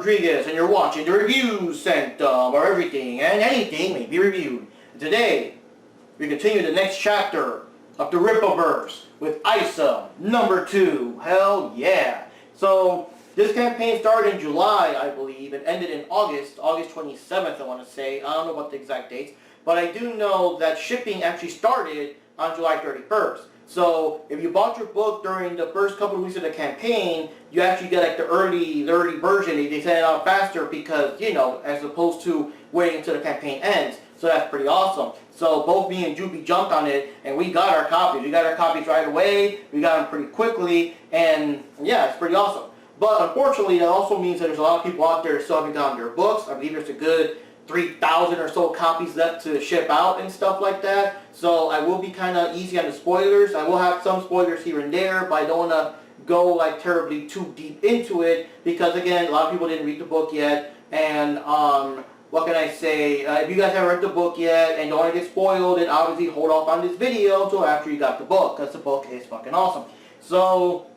Rodriguez, and you're watching the reviews Sanctum, where everything and anything may be reviewed. Today, we continue the next chapter of the Rippaverse with Isom #2. Hell yeah! So, this campaign started in July, I believe, and ended in August 27th, I want to say. I don't know about the exact dates, but I do know that shipping actually started on July 31st. So if you bought your book during the first couple of weeks of the campaign, you actually get like the early version. They send it out faster because, you know, as opposed to waiting until the campaign ends. So that's pretty awesome. So both me and Juby jumped on it, and we got our copies. We got our copies right away. We got them pretty quickly, and yeah, it's pretty awesome. But unfortunately, that also means that there's a lot of people out there still haven't gotten their books. I believe there's a good 3,000 or so copies left to ship out and stuff like that. So I will be kind of easy on the spoilers. I will have some spoilers here and there, but I don't want to go like terribly too deep into it because, again, a lot of people didn't read the book yet. And what can I say? If you guys haven't read the book yet and don't want to get spoiled, then obviously hold off on this video until after you got the book, because the book is fucking awesome. So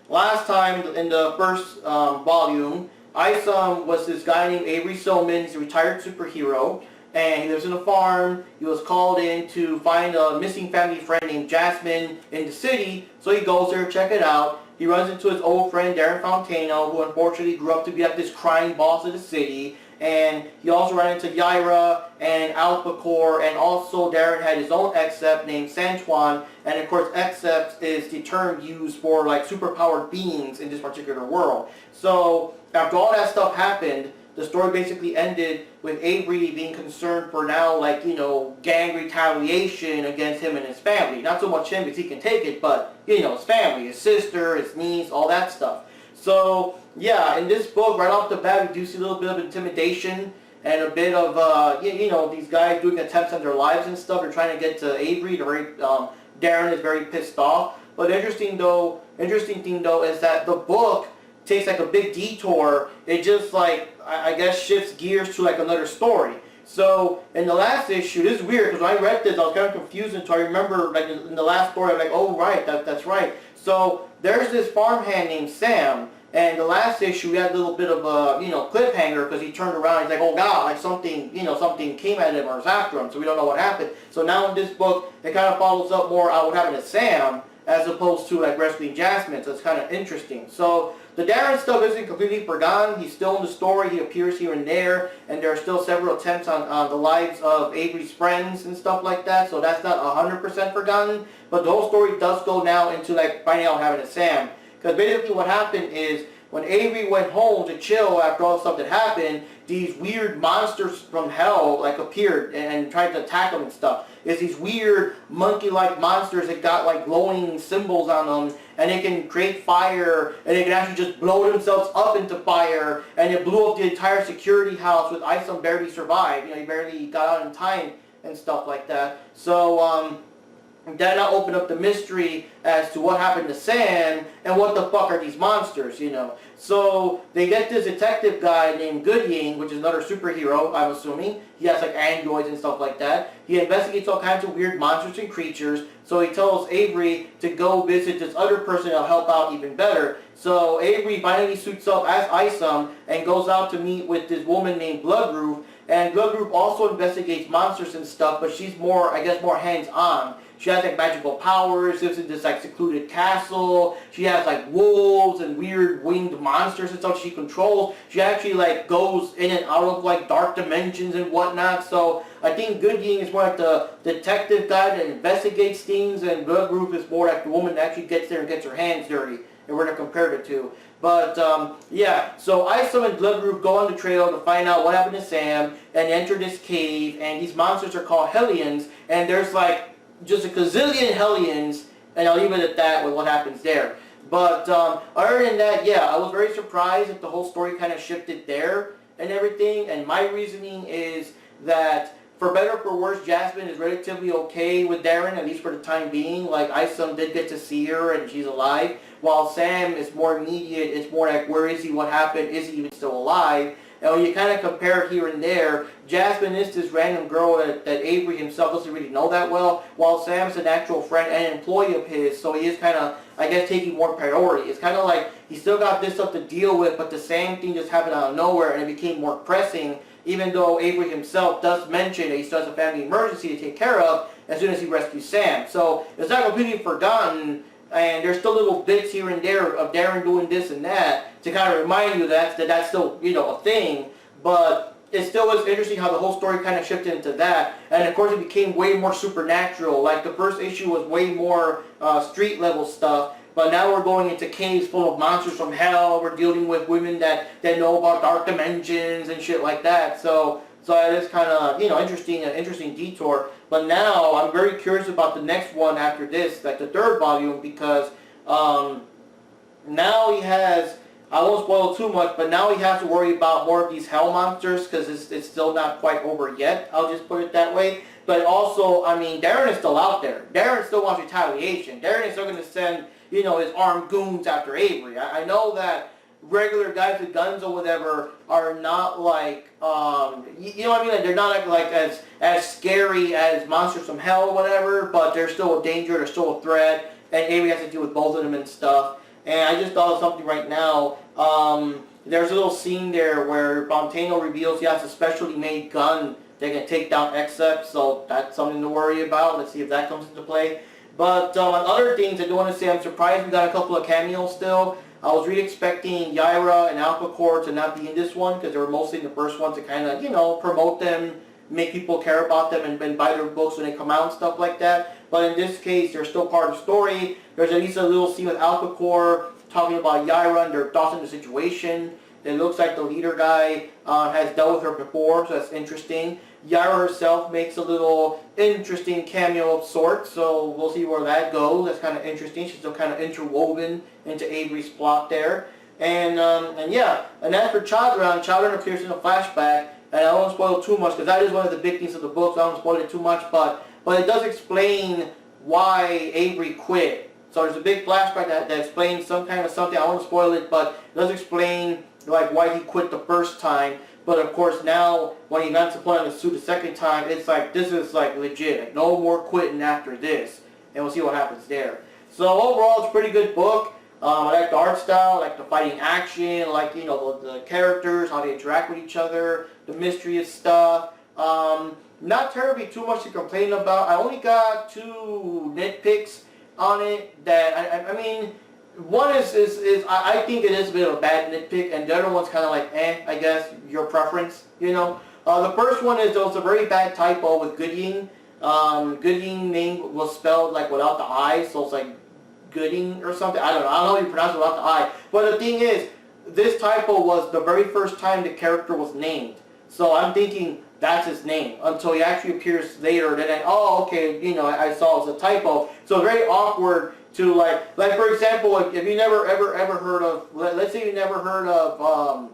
last time in the first volume, Isom was this guy named Avery. He's a retired superhero, and he lives in a farm. He was called in to find a missing family friend named Jasmine in the city, so he goes there to check it out. He runs into his old friend Darren Fontano, who unfortunately grew up to be like this crime boss of the city, and he also ran into Yaira and Alpacor, and also Darren had his own Except named Santuan, and of course Except is the term used for like superpowered beings in this particular world. So after all that stuff happened, the story basically ended with Avery being concerned for now, like, you know, gang retaliation against him and his family. Not so much him because he can take it, but, you know, his family, his sister, his niece, all that stuff. So, yeah, in this book, right off the bat, we do see a little bit of intimidation and a bit of, you know, these guys doing attempts on their lives and stuff. They're trying to get to Avery. Darren is very pissed off. But the interesting thing though is that the book takes like a big detour. It just like, I guess, shifts gears to like another story. So in the last issue, this is weird because when I read this, I was kind of confused until I remember like in the last story, I'm like, oh right, that's right. So there's this farmhand named Sam, and the last issue we had a little bit of a, you know, cliffhanger because he turned around, he's like, oh god, like something, you know, something came at him or was after him, so we don't know what happened. So now in this book, it kind of follows up more on what happened to Sam as opposed to like rescuing Jasmine, so it's kind of interesting. So the Darren stuff isn't completely forgotten. He's still in the story. He appears here and there, and there are still several attempts on the lives of Avery's friends and stuff like that, so that's not 100% forgotten. But the whole story does go now into like finding out what happened to Sam. Because basically what happened is when Avery went home to chill after all the stuff that happened, these weird monsters from hell like appeared and tried to attack him and stuff. It's these weird monkey-like monsters that got like glowing symbols on them, and they can create fire, and they can actually just blow themselves up into fire, and it blew up the entire security house with Isom barely survived. You know, he barely got out in time and stuff like that. So that now opened up the mystery as to what happened to Sam and what the fuck are these monsters, you know. So they get this detective guy named Gooding, which is another superhero, I'm assuming. He has like androids and stuff like that. He investigates all kinds of weird monsters and creatures. So he tells Avery to go visit this other person that'll help out even better. So Avery finally suits up as Isom and goes out to meet with this woman named Bloodroof. And Bloodroof also investigates monsters and stuff, but she's more, I guess, more hands-on. She has like magical powers, lives in this like secluded castle. She has like wolves and weird winged monsters and stuff she controls. She actually like goes in and out of like dark dimensions and whatnot. So I think Gooding is more like the detective guy that investigates things, and Bloodroof is more like the woman that actually gets there and gets her hands dirty. And we're going to compare the two. But, yeah, so Isom and Bloodroof go on the trail to find out what happened to Sam and enter this cave, and these monsters are called Hellions, and there's like just a gazillion Hellions, and I'll leave it at that with what happens there. But other than that, yeah, I was very surprised that the whole story kind of shifted there and everything, and my reasoning is that for better or for worse, Jasmine is relatively okay with Darren, at least for the time being. Like, Isom did get to see her, and she's alive. while Sam is more immediate. It's more like, where is he, what happened, is he even still alive? And when you kind of compare here and there, Jasmine is this random girl that Avery himself doesn't really know that well, while Sam's an actual friend and an employee of his, so he is kind of, I guess, taking more priority. It's kind of like he still got this stuff to deal with, but the same thing just happened out of nowhere, and it became more pressing, even though Avery himself does mention that he still has a family emergency to take care of as soon as he rescues Sam. So it's not completely forgotten, and there's still little bits here and there of Darren doing this and that to kind of remind you that that's still, you know, a thing. But it still was interesting how the whole story kind of shifted into that. And of course it became way more supernatural. Like the first issue was way more street level stuff. But now we're going into caves full of monsters from hell. We're dealing with women that know about dark dimensions and shit like that. So it is kind of, you know, an interesting detour. But now I'm very curious about the next one after this, like the third volume, because now he has, I won't spoil too much, but now he has to worry about more of these hell monsters because it's still not quite over yet. I'll just put it that way. But also, I mean, Darren is still out there. Darren still wants retaliation. Darren is still going to send, you know, his armed goons after Avery. I know that regular guys with guns or whatever are not like, you know what I mean? Like they're not like as scary as monsters from hell or whatever, but they're still a danger, they're still a threat, and Avery has to deal with both of them and stuff. And I just thought of something right now. There's a little scene there where Montano reveals he has a specially made gun that can take down Except, so that's something to worry about. Let's see if that comes into play. But on other things, I do want to say I'm surprised we got a couple of cameos still. I was really expecting Yaira and Alphacore to not be in this one because they were mostly in the first one to kind of, you know, promote them, make people care about them and buy their books when they come out and stuff like that. But in this case, they're still part of the story. There's at least a little scene with Alphacore talking about Yaira and their thoughts on the situation. It looks like the leader guy has dealt with her before, so that's interesting. Yaira herself makes a little interesting cameo of sorts, so we'll see where that goes. That's kind of interesting. She's still kind of interwoven into Avery's plot there. And yeah, and as for Children appears in a flashback, and I won't spoil too much because that is one of the big things of the book, so I won't spoil it too much, but it does explain why Avery quit. So there's a big flashback that explains some kind of something. I won't spoil it, but it does explain like why he quit the first time. But of course now, when he got to put on the suit the second time, it's like, this is like legit. Like, no more quitting after this. And we'll see what happens there. So overall, it's a pretty good book. I like the art style, I like the fighting action, I like, you know, the characters, how they interact with each other, the mystery of stuff. Not terribly too much to complain about. I only got 2 nitpicks on it that, I mean, one is I think it is a bit of a bad nitpick, and the other one's kind of like, I guess, your preference, you know. The first one is there was a very bad typo with Gooding. Gooding name was spelled like without the I, so it's like Gooding or something. I don't know how you pronounce it without the I. But the thing is, this typo was the very first time the character was named. So I'm thinking that's his name until he actually appears later. Then oh, okay, you know, I saw it was a typo. So very awkward to like for example, like if you never ever heard of, let's say you never heard of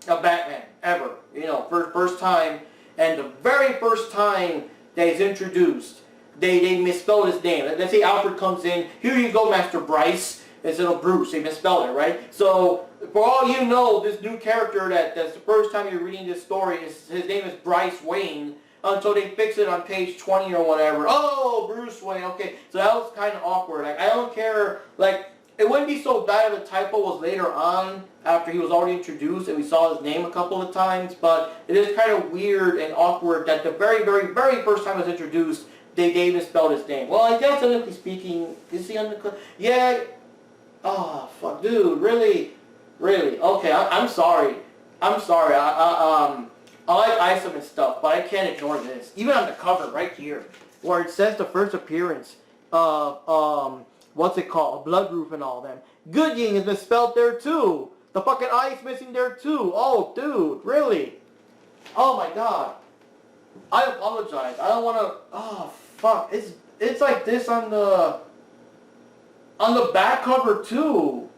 Batman ever, you know, first time, and the very first time that he's introduced, they misspelled his name. Let's say Alfred comes in, here you go, Master Bryce, instead of Bruce. They misspelled it, right? So for all you know, this new character that's the first time you're reading this story, his name is Bryce Wayne, until they fix it on page 20 or whatever. Oh, Bruce Wayne, okay. So that was kind of awkward. Like, I don't care, like, it wouldn't be so bad if the typo was later on, after he was already introduced and we saw his name a couple of times, but it is kind of weird and awkward that the very, very, very first time he was introduced, they misspelled his name. Well, I guess technically speaking, is he on the... Yeah. Oh, fuck, dude, really? Really? Okay, I'm sorry. I'm sorry. I like Isom and stuff, but I can't ignore this. Even on the cover, right here, where it says the first appearance of, what's it called? Blood Roof and all them. Gooding is misspelled there too. The fucking I is missing there too. Oh, dude, really? Oh my god. I apologize. I don't want to... Oh, fuck. It's like this on the back cover too.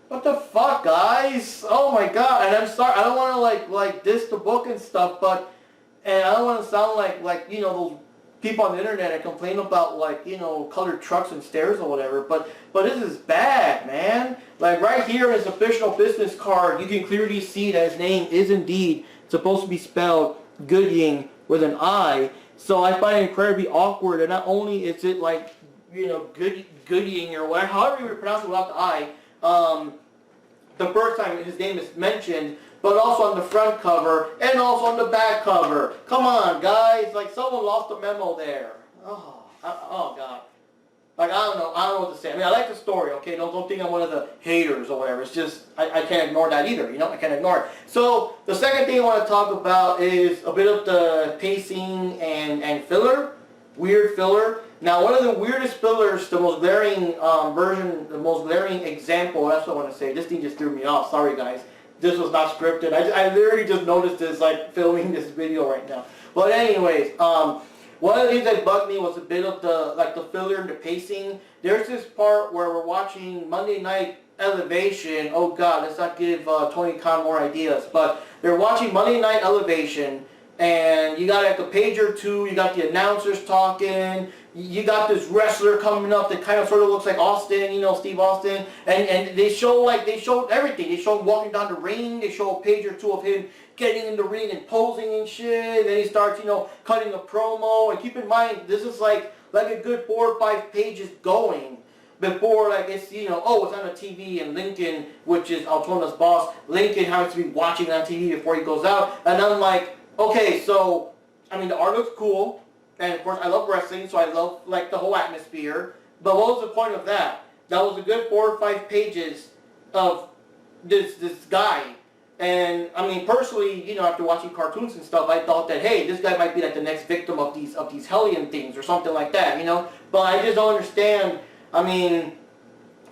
What the fuck, guys? Oh my god. And I'm sorry. I don't want to like diss the book and stuff, but... And I don't want to sound like you know, those people on the internet and complain about, like, you know, colored trucks and stairs or whatever, but this is bad, man. Like, right here in his official business card, you can clearly see that his name is indeed supposed to be spelled Gooding with an I. So I find it incredibly awkward, and not only is it like, you know, Gooding or whatever, however you would pronounce it without the I, the first time his name is mentioned, but also on the front cover and also on the back cover. Come on, guys, like someone lost a memo there. Oh God. Like, I don't know what to say. I mean, I like the story, okay? Don't think I'm one of the haters or whatever. It's just, I can't ignore that either, you know? I can't ignore it. So, the second thing I want to talk about is a bit of the pacing and filler. Weird filler. Now, one of the weirdest fillers, the most glaring version, the most glaring example, that's what I want to say. This thing just threw me off. Sorry, guys. This was not scripted. I literally just noticed this, like, filming this video right now. But anyways, one of the things that bugged me was a bit of the filler and the pacing. There's this part where we're watching Monday Night Elevation. Oh God, let's not give Tony Khan more ideas. But they're watching Monday Night Elevation, and you got like a page or two, you got the announcers talking, you got this wrestler coming up that kind of sort of looks like Austin, you know, Steve Austin, and they show everything. They show him walking down the ring, they show a page or two of him getting in the ring and posing and shit, and then he starts, you know, cutting a promo, and keep in mind, this is like a good 4 or 5 pages going before, like, it's, you know, oh, it's on the TV, and Lincoln, which is Altona's boss, Lincoln has to be watching on TV before he goes out, and I'm like, okay, so, I mean, the art looks cool, and of course, I love wrestling, so I love, like, the whole atmosphere, but what was the point of that? That was a good 4 or 5 pages of this guy. And I mean, personally, you know, after watching cartoons and stuff, I thought that, hey, this guy might be like the next victim of these Hellion things or something like that, you know. But I just don't understand. I mean,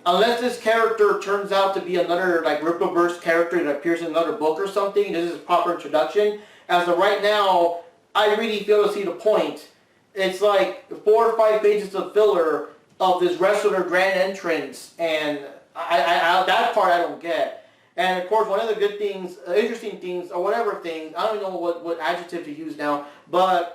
unless this character turns out to be another like Rippaverse character that appears in another book or something, this is a proper introduction. As of right now, I really fail to see the point. It's like 4 or 5 pages of filler of this wrestler grand entrance, and I that part I don't get. And of course, one of the good things, interesting things, or whatever things, I don't even know what adjective to use now, but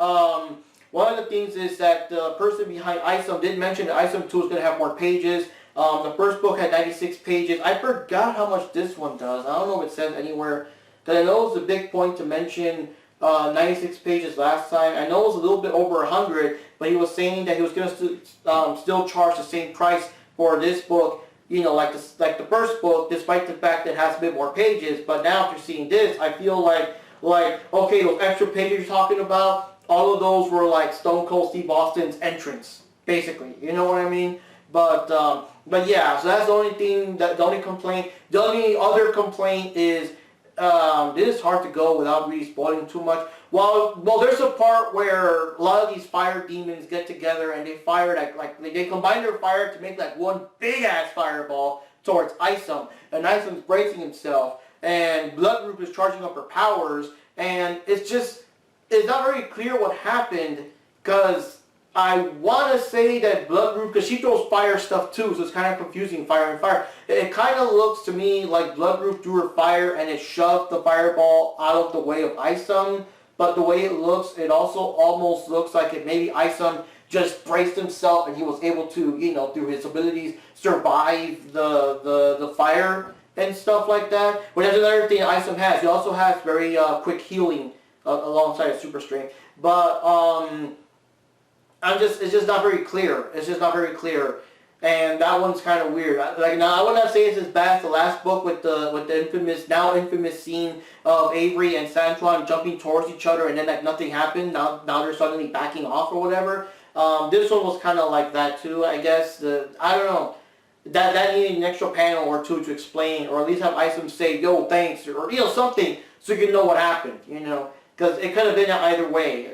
one of the things is that the person behind Isom did mention that Isom 2 is going to have more pages. The first book had 96 pages. I forgot how much this one does. I don't know if it says anywhere, because I know it's a big point to mention 96 pages last time. I know it was a little bit over 100, but he was saying that he was going to still charge the same price for this book, you know, like the first book, despite the fact that it has a bit more pages. But now after seeing this, I feel like okay, those extra pages you're talking about, all of those were like Stone Cold Steve Austin's entrance, basically. You know what I mean? But yeah, so that's the only thing, the only complaint. The only other complaint is this is hard to go without really spoiling too much. Well, there's a part where a lot of these fire demons get together and they fire like they combine their fire to make like one big ass fireball towards Isom, and Isom's bracing himself, and Blood Group is charging up her powers, and it's not very clear what happened, because I want to say that Blood Group, because she throws fire stuff too, so it's kind of confusing, fire and fire. It kind of looks to me like Blood Group threw her fire and it shoved the fireball out of the way of Isom, but the way it looks, it also almost looks like it maybe Isom just braced himself and he was able to, you know, through his abilities, survive the fire and stuff like that. But that's another thing Isom has. He also has very quick healing alongside his super strength. But it's just not very clear. It's just not very clear, and that one's kind of weird. Like, now, I would not say it's as bad as the last book with the now infamous scene of Avery and Santron jumping towards each other, and then like nothing happened. Now they're suddenly backing off or whatever. This one was kind of like that too, I guess. I don't know. That needed an extra panel or two to explain, or at least have Isom say, "Yo, thanks," or you know, something, so you can know what happened. You know. Because it could have been either way.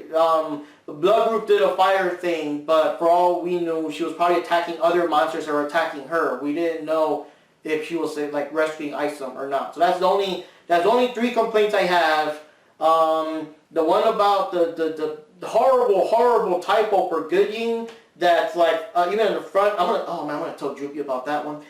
The Blood Group did a fire thing, but for all we knew, she was probably attacking other monsters that were attacking her. We didn't know if she was like rescuing Isom or not. So that's only 3 complaints I have. The one about the horrible typo for Gooding, that's like even in the front. I'm gonna tell Droopy about that one.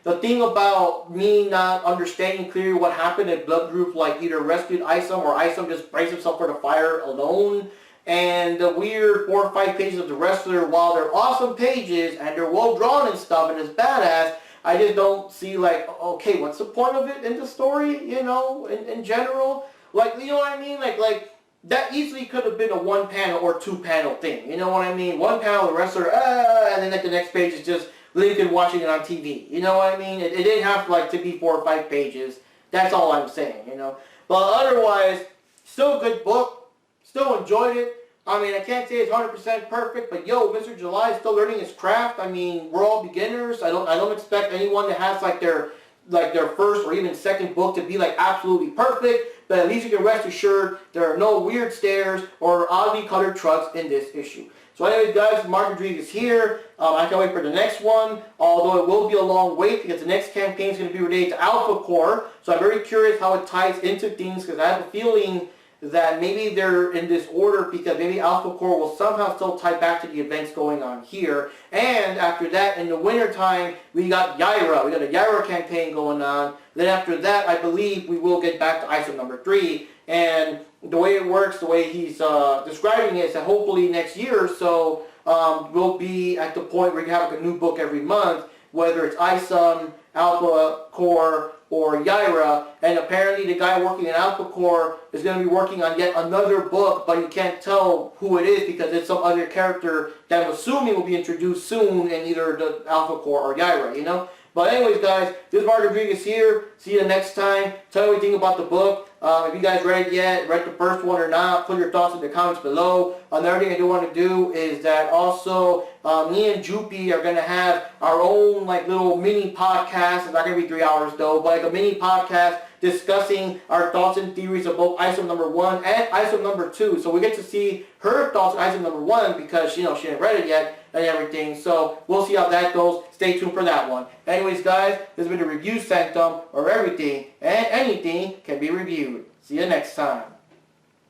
The thing about me not understanding clearly what happened if Blood Group like either rescued Isom or Isom just braced himself for the fire alone. and the weird 4 or 5 pages of the wrestler, while they're awesome pages and they're well drawn and stuff and it's badass, I just don't see like, okay, what's the point of it in the story, you know, in general? Like, you know what I mean? Like that easily could have been a 1 panel or 2 panel thing, you know what I mean? 1 panel, the wrestler, and then like the next page is just Lincoln watching it on TV, you know what I mean? It didn't have to be 4 or 5 pages. That's all I'm saying, you know. But otherwise, still a good book. Still enjoyed it. I mean, I can't say it's 100% perfect, but yo, Mr. July is still learning his craft. I mean, we're all beginners. I don't expect anyone that has like their first or even second book to be like absolutely perfect, but at least you can rest assured there are no weird stairs or oddly colored trucks in this issue. So anyways, guys, Mark Rodriguez here. I can't wait for the next one, although it will be a long wait because the next campaign is going to be related to Alpha Core. So I'm very curious how it ties into things because I have a feeling that maybe they're in this order because maybe Alpha Core will somehow still tie back to the events going on here. And after that, in the wintertime, we got Yaira. We got a Yaira campaign going on. Then after that, I believe we will get back to Isom number 3. And the way it works, the way he's describing it, is that hopefully next year or so, we'll be at the point where you have a new book every month, whether it's Isom, Alpha Core, or Yaira, and apparently the guy working on Alpha Core is going to be working on yet another book, but you can't tell who it is because it's some other character that I'm assuming will be introduced soon in either the Alpha Core or Yaira, you know? But anyways, guys, this is Mark Rodriguez here. See you next time. Tell me what you think about the book. If you guys read it yet, read the first one or not, put your thoughts in the comments below. Another thing I do want to do is that also me and Joopy are going to have our own like little mini podcast. It's not going to be 3 hours though, but like a mini podcast discussing our thoughts and theories of both Isom number 1 and Isom number 2. So we get to see her thoughts on Isom number 1 because, you know, she hadn't read it yet and everything. So we'll see how that goes. Stay tuned for that one. Anyways, guys, this has been the Review Sanctum, where everything and anything can be reviewed. See you next time.